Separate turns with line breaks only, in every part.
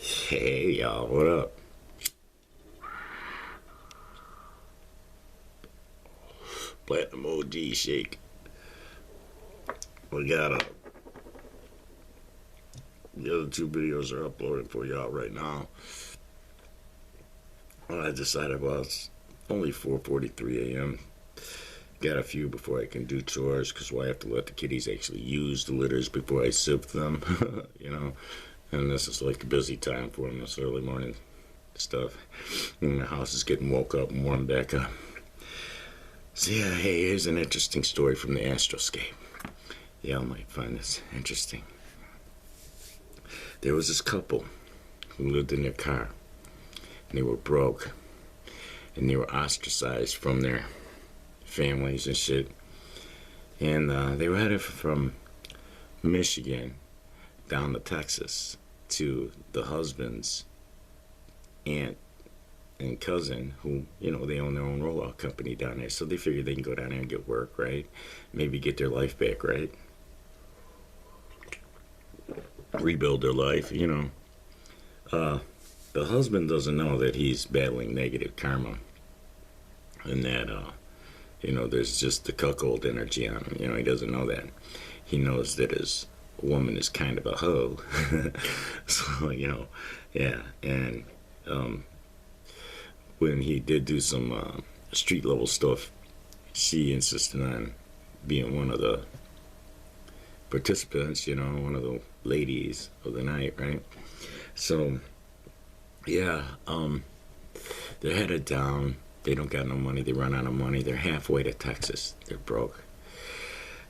Hey y'all, what up? Platinum OG Shake. We got the other two videos are uploading for y'all right now. I decided, well, it's only 4:43 a.m. Got a few before I can do chores because I have to let the kitties actually use the litters before I sift them, you know. And this is like a busy time for them, this early morning stuff. And the house is getting woke up and warmed back up. So yeah, hey, here's an interesting story from the Astroscape. Y'all might find this interesting. There was this couple who lived in their car, and they were broke, and they were ostracized from their families and shit. And they were headed from Michigan down to Texas to the husband's aunt and cousin who, you know, they own their own rollout company down there. So they figured they can go down there and get work, right? Maybe get their life back, right? Rebuild their life, you know. The husband doesn't know that he's battling negative karma and that, you know, there's just the cuckold energy on him. You know, he doesn't know that. He knows that his woman is kind of a hoe. So, you know, yeah. And when he did do some street level stuff, she insisted on being one of the participants, you know, one of the ladies of the night, right? So, yeah, they're headed down. They don't got no money. They run out of money. They're halfway to Texas. They're broke.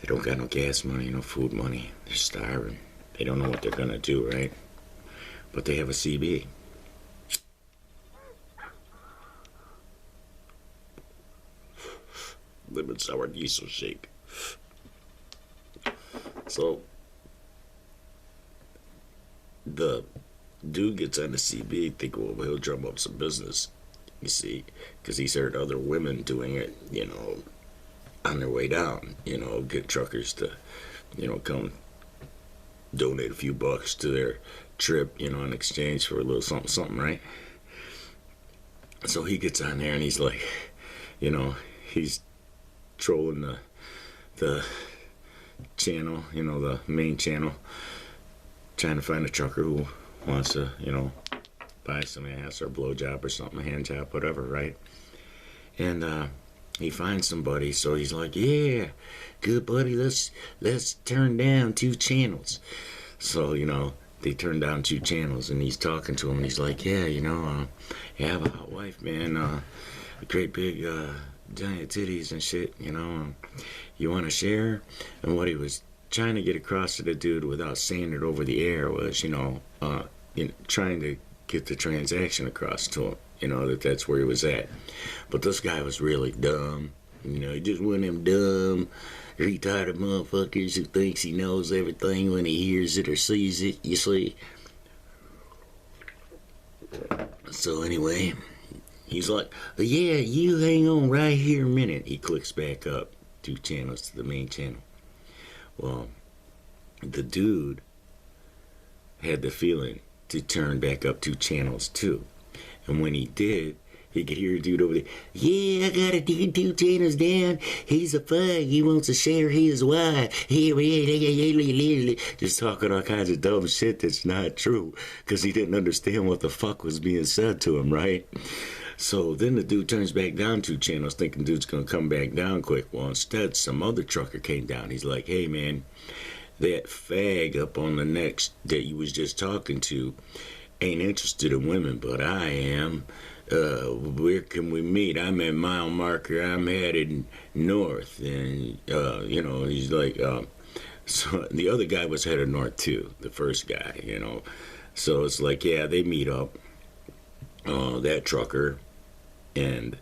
They don't got no gas money, no food money. They're starving. They don't know what they're gonna do, right? But they have a CB. Lemon sour diesel shake. So the dude gets on the CB, think, well, he'll drum up some business, you see, because he's heard other women doing it, you know, on their way down, you know, get truckers to, you know, come donate a few bucks to their trip, you know, in exchange for a little something, something, right? So he gets on there and he's like, you know, he's trolling the channel, you know, the main channel, trying to find a trucker who wants to, you know, buy some ass or a blowjob or something, a hand job, whatever, right? And he finds somebody, so he's like, yeah, good buddy, let's turn down two channels. So, you know, they turn down two channels, and he's talking to him, and he's like, yeah, you know, I have a hot wife, man, a great big giant titties and shit, you know, you want to share? And what he was trying to get across to the dude without saying it over the air was, you know, trying to get the transaction across to him, you know, that's where he was at. But this guy was really dumb, you know, he just one of them dumb, retarded motherfuckers who thinks he knows everything when he hears it or sees it, you see. So anyway, he's like, yeah, you hang on right here a minute. He clicks back up two channels to the main channel. Well, the dude had the feeling to turn back up two channels too. And when he did, he could hear a dude over there, yeah, I gotta do two channels down. He's a fag. He wants to share his wife. Just talking all kinds of dumb shit that's not true because he didn't understand what the fuck was being said to him, right? So then the dude turns back down two channels thinking dude's gonna come back down quick. Well, instead, some other trucker came down. He's like, hey, man, that fag up on the next that you was just talking to ain't interested in women, but I am. Where can we meet? I'm at mile marker. I'm headed north. And, you know, he's like, so the other guy was headed north too, the first guy, you know. So it's like, yeah, they meet up, that trucker and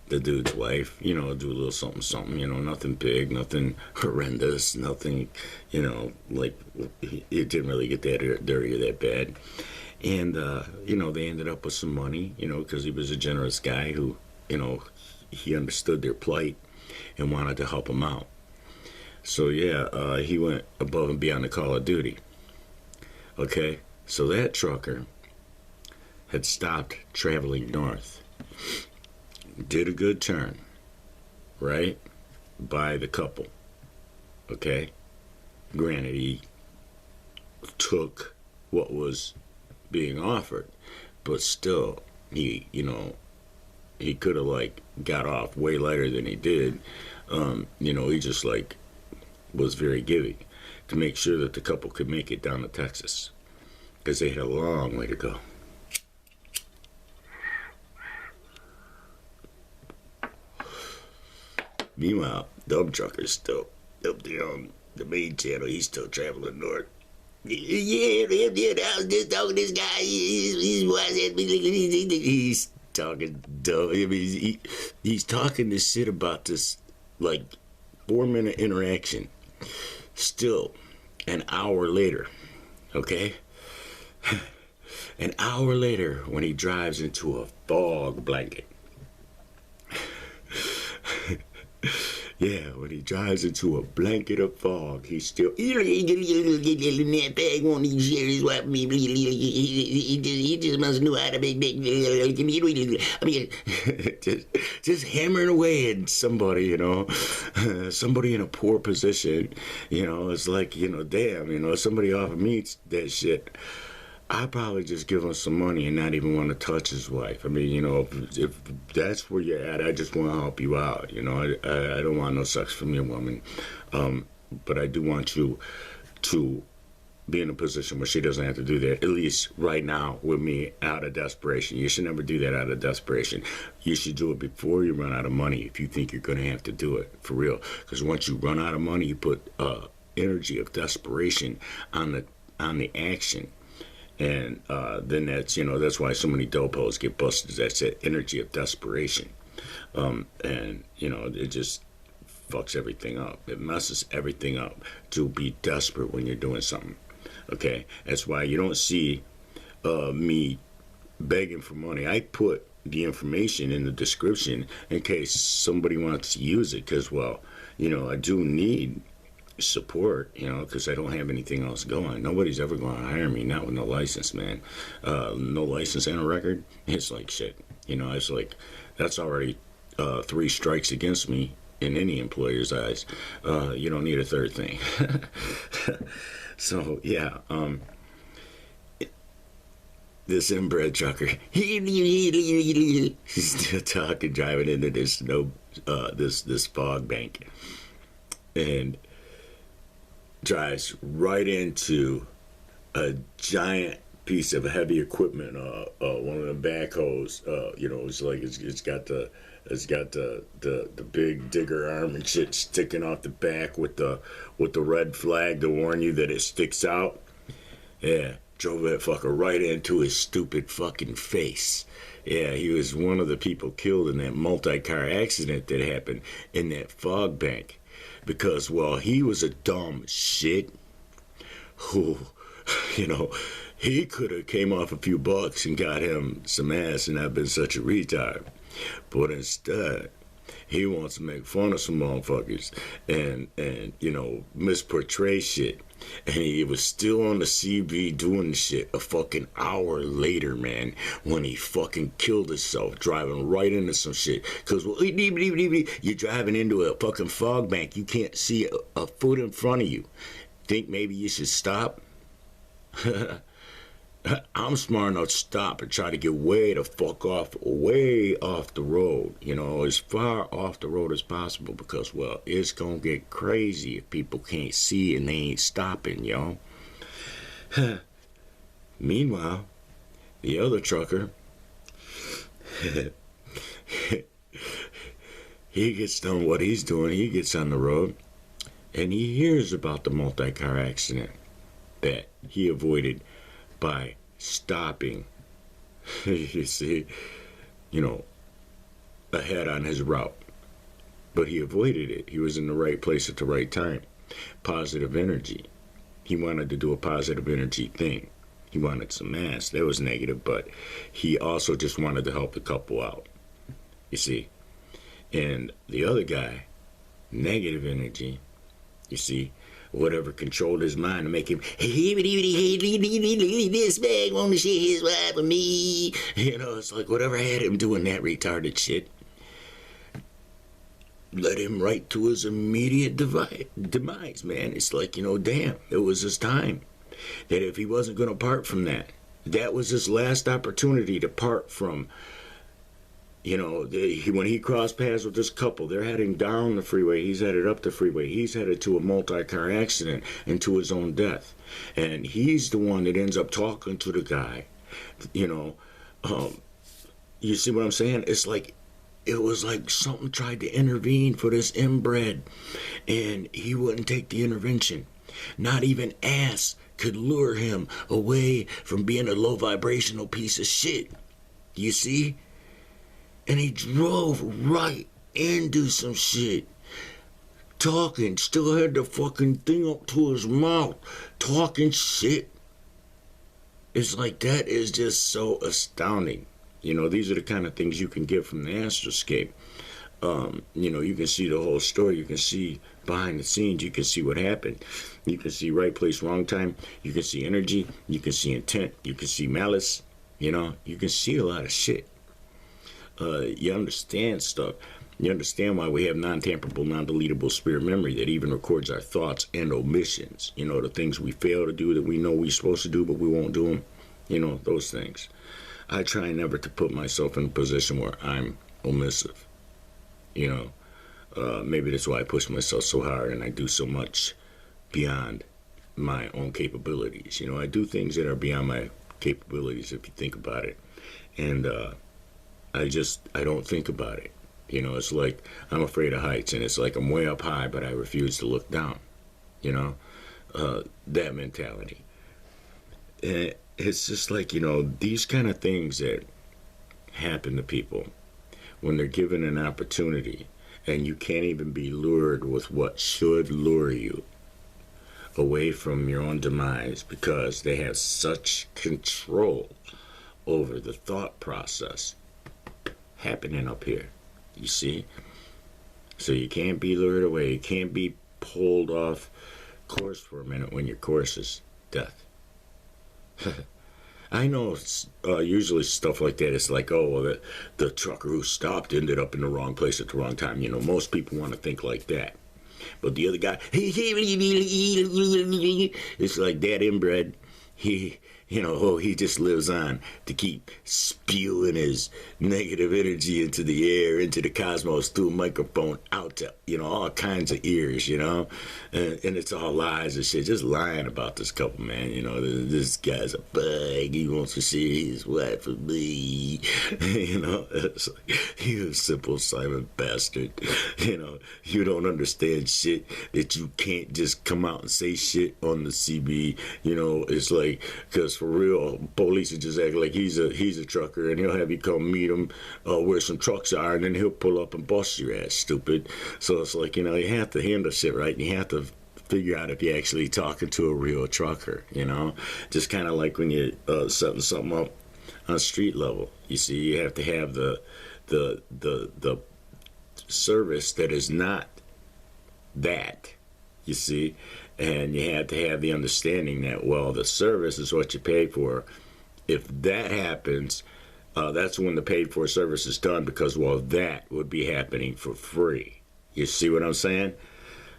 the dude's wife, you know, do a little something, something, you know, nothing big, nothing horrendous, nothing, you know, like, it didn't really get that dirty or that bad. And, you know, they ended up with some money, you know, because he was a generous guy who, you know, he understood their plight and wanted to help them out. So, yeah, he went above and beyond the call of duty. Okay? So that trucker had stopped traveling north, did a good turn, right, by the couple, okay? Granted, he took what was being offered, but still, he could have, like, got off way later than he did. He just, like, was very giving to make sure that the couple could make it down to Texas, because they had a long way to go. Meanwhile, Dumb Trucker's still up there on the main channel. He's still traveling north. Yeah, I was just talking to this guy. He's talking dumb. I mean, he's talking this shit about this, like, 4-minute interaction. Still, an hour later, okay? An hour later, when he drives into a fog blanket. Yeah, when he drives into a blanket of fog, he's still. He just must know how to make. I mean, just hammering away at somebody, somebody in a poor position. It's like, damn, somebody offered me that shit. I'd probably just give him some money and not even want to touch his wife. I mean, if that's where you're at, I just want to help you out. I don't want no sex from your woman. But I do want you to be in a position where she doesn't have to do that, at least right now with me, out of desperation. You should never do that out of desperation. You should do it before you run out of money if you think you're going to have to do it, for real. Because once you run out of money, you put energy of desperation on the action. And then that's why so many dopos get busted. That's that energy of desperation. It just fucks everything up. It messes everything up to be desperate when you're doing something. Okay? That's why you don't see me begging for money. I put the information in the description in case somebody wants to use it, because, I do need support, because I don't have anything else going. Nobody's ever going to hire me, not with no license, man. No license and a record, it's like shit. It's like, that's already 3 strikes against me in any employer's eyes. You don't need a third thing. So, yeah, this inbred trucker, he's still talking, driving into this this fog bank, and drives right into a giant piece of heavy equipment, one of the backhoes. It's like it's got the big digger arm and shit sticking off the back with the red flag to warn you that it sticks out. Yeah, drove that fucker right into his stupid fucking face. Yeah, he was one of the people killed in that multi-car accident that happened in that fog bank. Because, he was a dumb shit who, he could have came off a few bucks and got him some ass and not been such a retard. But instead, he wants to make fun of some motherfuckers and misportray shit. And he was still on the CB doing shit a fucking hour later, man, when he fucking killed himself driving right into some shit. Because you're driving into a fucking fog bank. You can't see a foot in front of you. Think maybe you should stop? I'm smart enough to stop and try to get way the fuck way off the road, as far off the road as possible, because, it's gonna get crazy if people can't see and they ain't stopping, yo. Meanwhile, the other trucker, he gets done what he's doing, he gets on the road, and he hears about the multi-car accident that he avoided by stopping, you see, ahead on his route. But he avoided it. He was in the right place at the right time. Positive energy. He wanted to do a positive energy thing. He wanted some ass. That was negative, but he also just wanted to help the couple out, you see. And the other guy, negative energy, you see, whatever controlled his mind to make him, this man want to share his wife with me. You know, it's like whatever had him doing that retarded shit led him right to his immediate demise, man. It's like, you know, damn, it was his time. That if he wasn't going to part from that, that was his last opportunity to part from, you know, when he crossed paths with this couple, they're heading down the freeway. He's headed up the freeway. He's headed to a multi-car accident and to his own death. And he's the one that ends up talking to the guy. You know, you see what I'm saying? It's like, it was like something tried to intervene for this inbred, and he wouldn't take the intervention. Not even ass could lure him away from being a low vibrational piece of shit. You see? And he drove right into some shit. Talking, still had the fucking thing up to his mouth. Talking shit. It's like, that is just so astounding. You know, these are the kind of things you can get from the Astroscape. You know, you can see the whole story. You can see behind the scenes. You can see what happened. You can see right place, wrong time. You can see energy. You can see intent. You can see malice. You know, you can see a lot of shit. You understand stuff. You understand why we have non-tamperable, non-deletable spirit memory that even records our thoughts and omissions. You know, the things we fail to do that we know we're supposed to do, but we won't do them. You know, those things. I try never to put myself in a position where I'm omissive. You know, maybe that's why I push myself so hard and I do so much beyond my own capabilities. You know, I do things that are beyond my capabilities if you think about it. And I don't think about it. You know, it's like I'm afraid of heights, and it's like I'm way up high, but I refuse to look down. You know, that mentality. And it's just like, you know, these kind of things that happen to people when they're given an opportunity, and you can't even be lured with what should lure you away from your own demise because they have such control over the thought process happening up here. You see? So you can't be lured away. You can't be pulled off course for a minute when your course is death. I know usually stuff like that is like, oh, well, the trucker who stopped ended up in the wrong place at the wrong time. You know, most people want to think like that. But the other guy, it's like that inbred. He just lives on to keep spewing his negative energy into the air, into the cosmos through a microphone out to, you know, all kinds of ears, you know, and it's all lies and shit, just lying about this couple, man. You know, this guy's a bug, he wants to see his wife with me, you know, it's like, you simple Simon bastard, you know, you don't understand shit that you can't just come out and say shit on the CB, you know, it's like, because for real, police will just act like he's a trucker, and he'll have you come meet him where some trucks are, and then he'll pull up and bust your ass, stupid. So it's like, you know, you have to handle shit right, and you have to figure out if you're actually talking to a real trucker, you know? Just kind of like when you're setting something up on street level. You see, you have to have the service that is not that, you see? And you have to have the understanding that, well, the service is what you pay for. If that happens, that's when the paid for service is done, because, well, that would be happening for free. You see what I'm saying?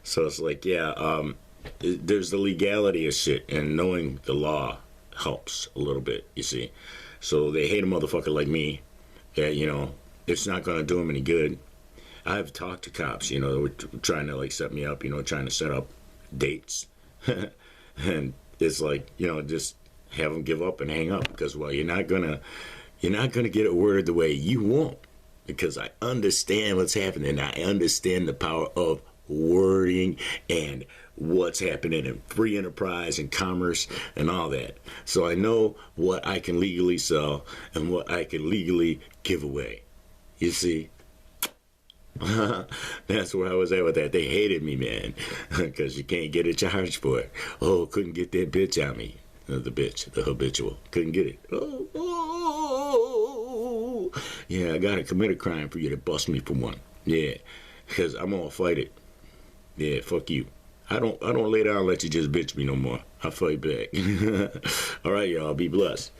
So it's like, yeah, there's the legality of shit, and knowing the law helps a little bit, you see. So they hate a motherfucker like me. You know, it's not going to do them any good. I've talked to cops, you know, trying to, like, set me up, you know, trying to set up dates. And it's like, you know, just have them give up and hang up, because, well, you're not gonna get it worded the way you want, because I understand what's happening. I understand the power of wording and what's happening in free enterprise and commerce and all that. So I know what I can legally sell and what I can legally give away. You see? That's where I was at with that. They hated me, man, because you can't get a charge for it. Oh, couldn't get that bitch on me. The bitch, the habitual. Couldn't get it. Oh. Yeah, I got to commit a crime for you to bust me for one. Yeah, because I'm going to fight it. Yeah, fuck you. I don't lay down and let you just bitch me no more. I fight back. All right, y'all. Be blessed.